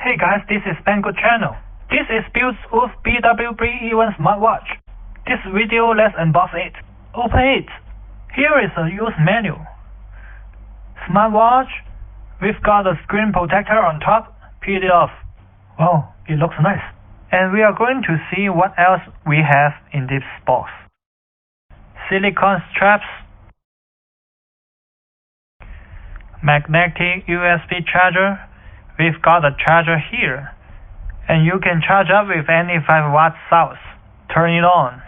Hey guys, this is Banggood channel. This is BlitzWolf BE1 smartwatch. This video, let's unbox it. Open it. Here is a use menu. Smartwatch. We've got a screen protector on top. Peel it off. Wow, it looks nice. And we are going to see what else we have in this box. Silicone straps. Magnetic USB charger. We've got a charger here. And you can charge up with any 5-watt source. Turn it on.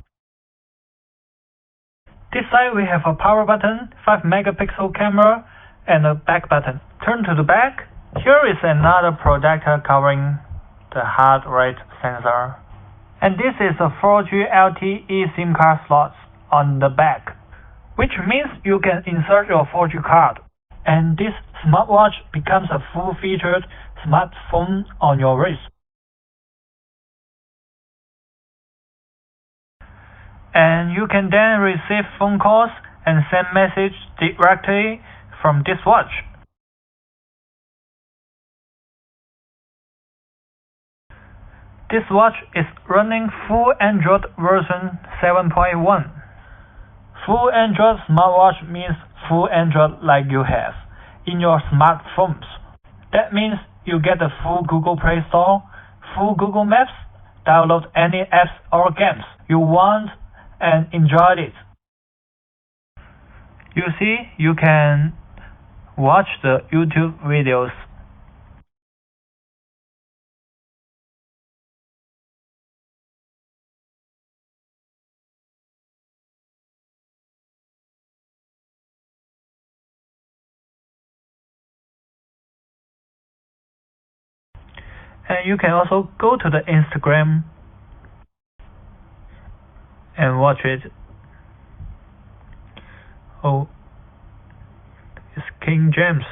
This side we have a power button, 5-megapixel camera, and a back button. Turn to the back. Here is another protector covering the heart rate sensor. And this is a 4G LTE SIM card slots on the back, which means you can insert your 4G card. And this smartwatch becomes a full-featured smartphone on your wrist. And you can then receive phone calls and send messages directly from this watch. This watch is running full Android version 7.1. Full Android smartwatch means full Android like you have in your smartphones. That means you get the full Google Play Store, full Google Maps, download any apps or games you want and enjoy it. You see, you can watch the YouTube videos. And you can also go to the Instagram and watch it. Oh, it's King James.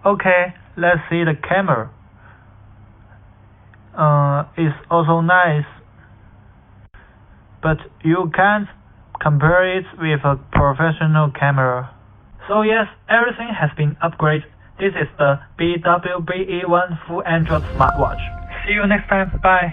Okay, let's see the camera. It's also nice, but you can't compare it with a professional camera. So yes, everything has been upgraded. This is the BE1 full Android smartwatch. See you next time. Bye.